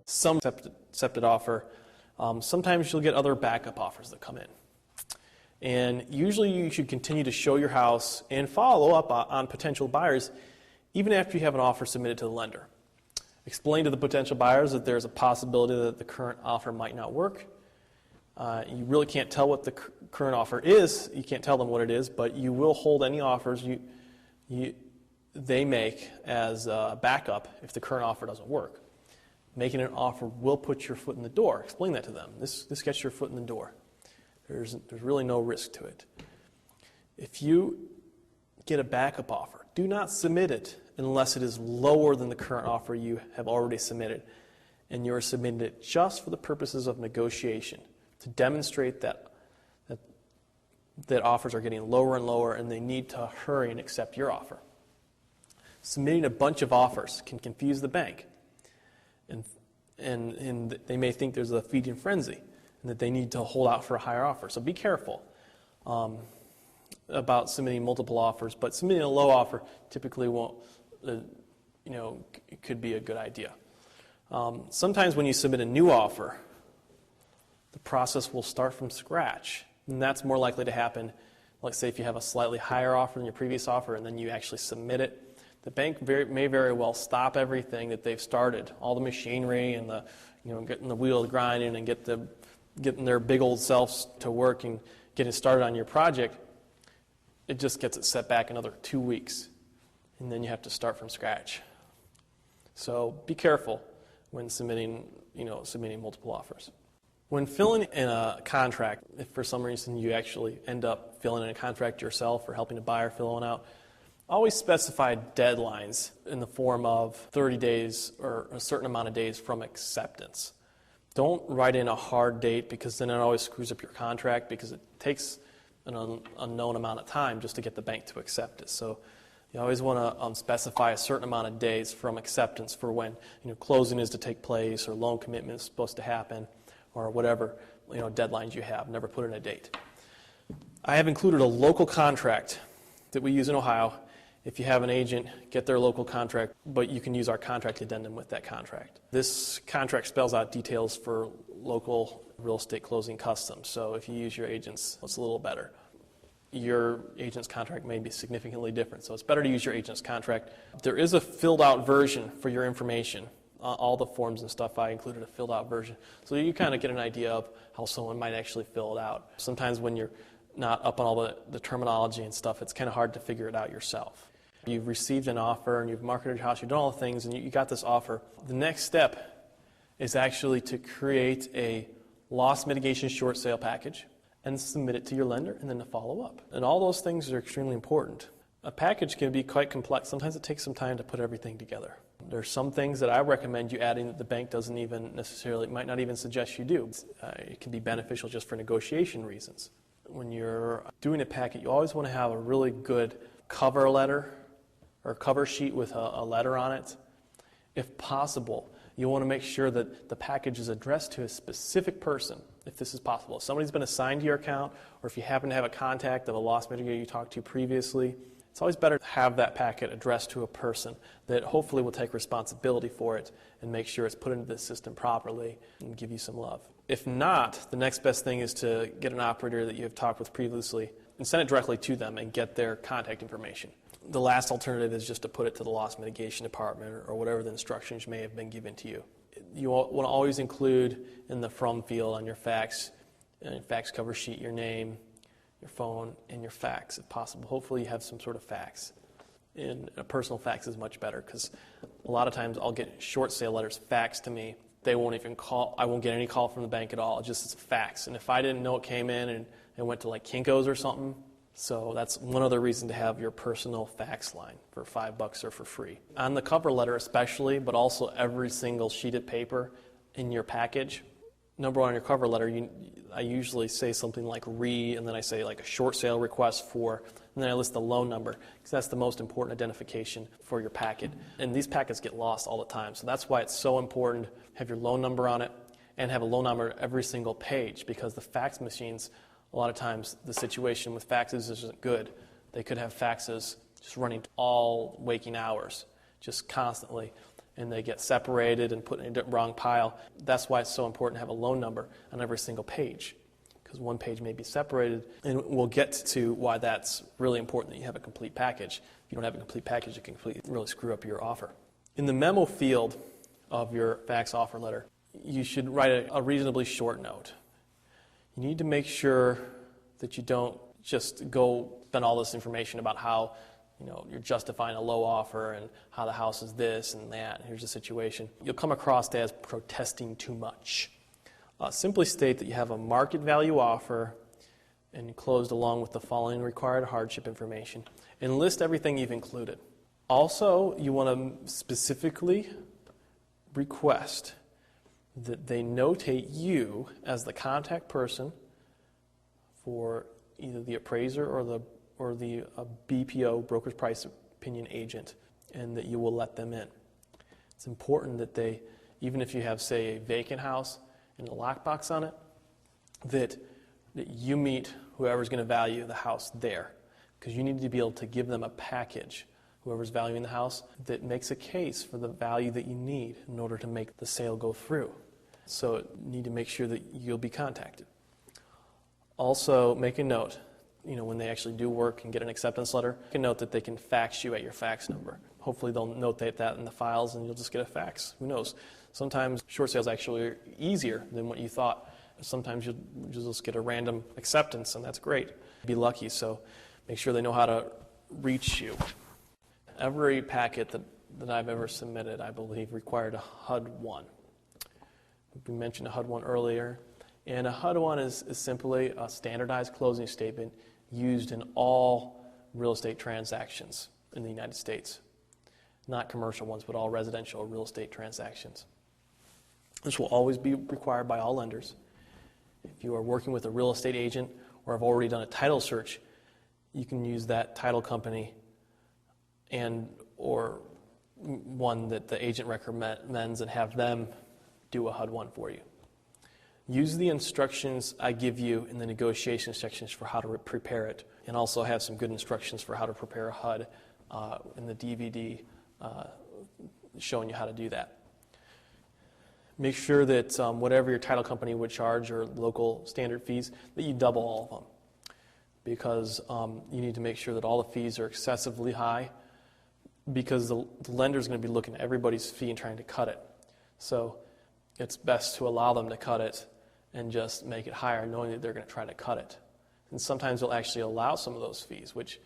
Some accepted offer, sometimes you'll get other backup offers that come in. And usually you should continue to show your house and follow up on potential buyers even after you have an offer submitted to the lender. Explain to the potential buyers that there's a possibility that the current offer might not work. You really can't tell what the current offer is. You can't tell them what it is, but you will hold any offers they make as a backup if the current offer doesn't work. Making an offer will put your foot in the door. Explain that to them. This gets your foot in the door. There's really no risk to it. If you get a backup offer, do not submit it unless it is lower than the current offer you have already submitted, and you're submitting it just for the purposes of negotiation to demonstrate that offers are getting lower and lower and they need to hurry and accept your offer. Submitting a bunch of offers can confuse the bank, and they may think there's a feeding frenzy and that they need to hold out for a higher offer. So be careful about submitting multiple offers, but submitting a low offer typically won't, it could be a good idea. Sometimes when you submit a new offer, the process will start from scratch, and that's more likely to happen. Like say if you have a slightly higher offer than your previous offer and then you actually submit it, the bank may very well stop everything that they've started, all the machinery and the, getting the wheels grinding and getting their big old selves to work and getting started on your project. It just gets it set back another 2 weeks, and then you have to start from scratch. So be careful when submitting multiple offers. When filling in a contract, if for some reason you actually end up filling in a contract yourself or helping a buyer fill one out, always specify deadlines in the form of 30 days or a certain amount of days from acceptance. Don't write in a hard date because then it always screws up your contract because it takes an unknown amount of time just to get the bank to accept it. So you always want to specify a certain amount of days from acceptance for when closing is to take place or loan commitment is supposed to happen or whatever deadlines you have. Never put in a date. I have included a local contract that we use in Ohio. If you have an agent, get their local contract, but you can use our contract addendum with that contract. This contract spells out details for local real estate closing customs. So if you use your agent's, it's a little better. Your agent's contract may be significantly different, so it's better to use your agent's contract. There is a filled out version for your information. All the forms and stuff, I included a filled out version. So you kind of get an idea of how someone might actually fill it out. Sometimes when you're not up on all the terminology and stuff, it's kind of hard to figure it out yourself. You've received an offer and you've marketed your house, you've done all the things and you got this offer. The next step is actually to create a loss mitigation short sale package and submit it to your lender and then to follow up. And all those things are extremely important. A package can be quite complex. Sometimes it takes some time to put everything together. There's some things that I recommend you adding that the bank doesn't even necessarily, might not even suggest you do. It can be beneficial just for negotiation reasons. When you're doing a packet, you always want to have a really good cover letter or cover sheet with a letter on it. If possible, you want to make sure that the package is addressed to a specific person, if this is possible. If somebody's been assigned to your account, or if you happen to have a contact of a loss mitigator you talked to previously, it's always better to have that packet addressed to a person that hopefully will take responsibility for it and make sure it's put into the system properly and give you some love. If not, the next best thing is to get an operator that you have talked with previously and send it directly to them and get their contact information. The last alternative is just to put it to the loss mitigation department or whatever the instructions may have been given to you. You want to always include in the from field on your fax cover sheet your name, your phone, and your fax if possible. Hopefully you have some sort of fax. And a personal fax is much better because a lot of times I'll get short sale letters faxed to me. They won't even call. I won't get any call from the bank at all. It's just a fax. And if I didn't know it came in and it went to like Kinko's or something, so that's one other reason to have your personal fax line for $5 or for free. On the cover letter especially, but also every single sheet of paper in your package, number one on your cover letter, I usually say something like and then I say like a short sale request for, and then I list the loan number because that's the most important identification for your packet. And these packets get lost all the time, so that's why it's so important to have your loan number on it and have a loan number every single page because the fax machines, a lot of times the situation with faxes isn't good. They could have faxes just running all waking hours, just constantly, and they get separated and put in a wrong pile. That's why it's so important to have a loan number on every single page, because one page may be separated, and we'll get to why that's really important that you have a complete package. If you don't have a complete package, it can really screw up your offer. In the memo field of your fax offer letter, you should write a reasonably short note. You need to make sure that you don't just go spend all this information about how you're justifying a low offer and how the house is this and that, and here's the situation. You'll come across as protesting too much. Simply state that you have a market value offer and enclosed along with the following required hardship information, and list everything you've included. Also, you want to specifically request that they notate you as the contact person for either the appraiser or the BPO, broker's price opinion agent, and that you will let them in. It's important that they, even if you have, say, a vacant house and a lockbox on it, that you meet whoever's going to value the house there, because you need to be able to give them a package, whoever's valuing the house, that makes a case for the value that you need in order to make the sale go through. So you need to make sure that you'll be contacted. Also, make a note, when they actually do work and get an acceptance letter, make a note that they can fax you at your fax number. Hopefully they'll notate that in the files and you'll just get a fax. Who knows? Sometimes short sales actually are easier than what you thought. Sometimes you'll just get a random acceptance, and that's great. Be lucky, so make sure they know how to reach you. Every packet that I've ever submitted, I believe, required a HUD-1. We mentioned a HUD-1 earlier. And a HUD-1 is simply a standardized closing statement used in all real estate transactions in the United States. Not commercial ones, but all residential real estate transactions. This will always be required by all lenders. If you are working with a real estate agent or have already done a title search, you can use that title company or one that the agent recommends and have them do a HUD-1 for you. Use the instructions I give you in the negotiation sections for how to prepare it, and also have some good instructions for how to prepare a HUD in the DVD showing you how to do that. Make sure that whatever your title company would charge or local standard fees, that you double all of them, because you need to make sure that all the fees are excessively high, because the lender is going to be looking at everybody's fee and trying to cut it. So it's best to allow them to cut it and just make it higher, knowing that they're going to try to cut it. And sometimes they'll actually allow some of those fees, which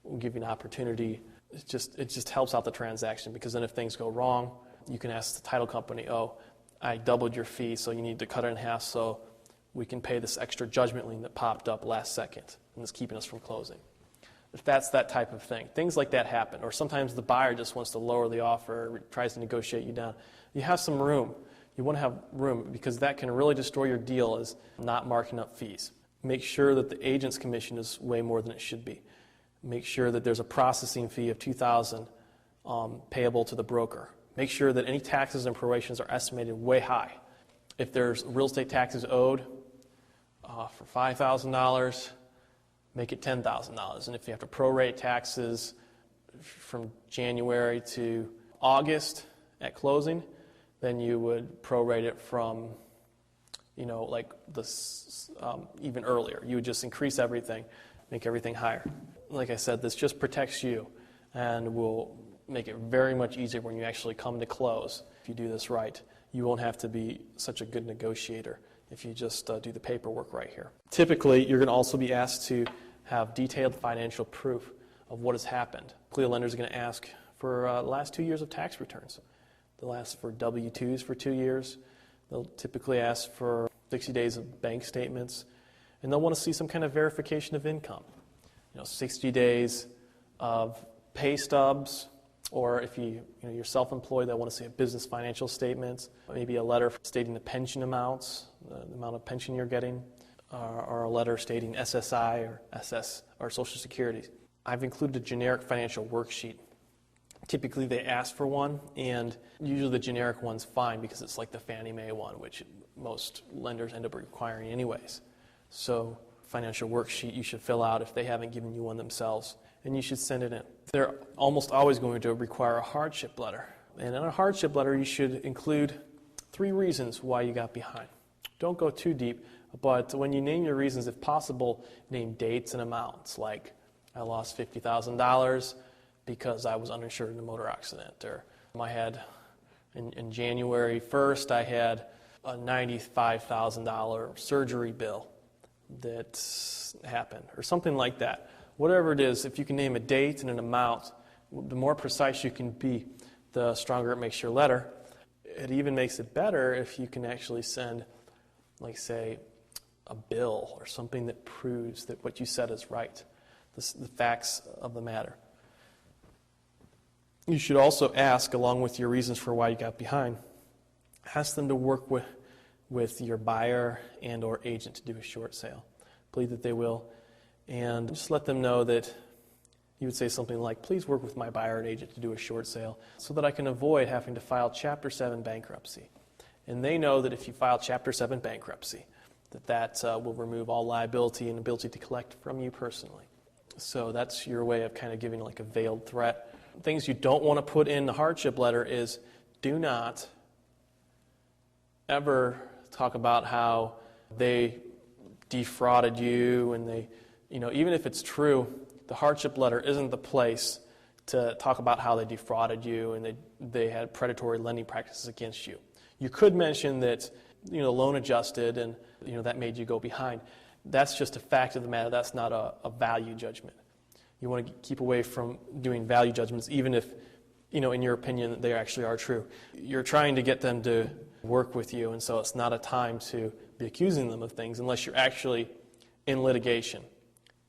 will give you an opportunity. It just helps out the transaction, because then if things go wrong, you can ask the title company, I doubled your fee, so you need to cut it in half so we can pay this extra judgment lien that popped up last second and is keeping us from closing. If that's that type of thing, things like that happen. Or sometimes the buyer just wants to lower the offer or tries to negotiate you down. You have some room. You want to have room, because that can really destroy your deal, is not marking up fees. Make sure that the agent's commission is way more than it should be. Make sure that there's a processing fee of $2,000 payable to the broker. Make sure that any taxes and prorations are estimated way high. If there's real estate taxes owed for $5,000, make it $10,000. And if you have to prorate taxes from January to August at closing, then you would prorate it from, even earlier. You would just increase everything, make everything higher. Like I said, this just protects you and will make it very much easier when you actually come to close. If you do this right, you won't have to be such a good negotiator if you just do the paperwork right here. Typically, you're going to also be asked to have detailed financial proof of what has happened. The lender is going to ask for the last 2 years of tax returns. They'll ask for W-2s for 2 years. They'll typically ask for 60 days of bank statements. And they'll want to see some kind of verification of income. 60 days of pay stubs, or if you're self-employed, they'll want to see a business financial statement, maybe a letter stating the pension amounts, the amount of pension you're getting, or a letter stating SSI or SS or Social Security. I've included a generic financial worksheet. Typically they ask for one, and usually the generic one's fine because it's like the Fannie Mae one, which most lenders end up requiring anyways. So financial worksheet you should fill out if they haven't given you one themselves, and you should send it in. They're almost always going to require a hardship letter. And in a hardship letter, you should include 3 reasons why you got behind. Don't go too deep, but when you name your reasons, if possible, name dates and amounts, like I lost $50,000 because I was uninsured in a motor accident, or I had, in January 1st, I had a $95,000 surgery bill that happened, or something like that. Whatever it is, if you can name a date and an amount, the more precise you can be, the stronger it makes your letter. It even makes it better if you can actually send, like, say, a bill or something that proves that what you said is right, the facts of the matter. You should also ask, along with your reasons for why you got behind, ask them to work with your buyer and or agent to do a short sale. Plead that they will, and just let them know that you would say something like, please work with my buyer and agent to do a short sale so that I can avoid having to file Chapter 7 bankruptcy. And they know that if you file Chapter 7 bankruptcy, that will remove all liability and ability to collect from you personally. So that's your way of kind of giving like a veiled threat. Things you don't want to put in the hardship letter is, do not ever talk about how they defrauded you, and they, even if it's true, the hardship letter isn't the place to talk about how they defrauded you and they had predatory lending practices against you. You could mention that, loan adjusted and, that made you go behind. That's just a fact of the matter. That's not a value judgment. You want to keep away from doing value judgments, even if, in your opinion, they actually are true. You're trying to get them to work with you, and so it's not a time to be accusing them of things unless you're actually in litigation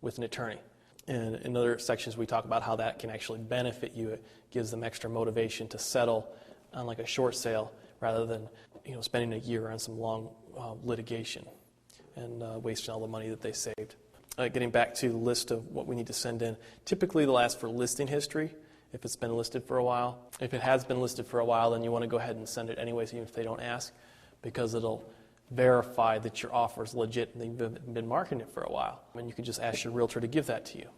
with an attorney. And in other sections, we talk about how that can actually benefit you. It gives them extra motivation to settle on like a short sale rather than, spending a year on some long litigation and wasting all the money that they saved. Getting back to the list of what we need to send in, typically they'll ask for listing history if it's been listed for a while. If it has been listed for a while, then you want to go ahead and send it anyways, even if they don't ask, because it'll verify that your offer is legit and they've been marketing it for a while. And you can just ask your realtor to give that to you.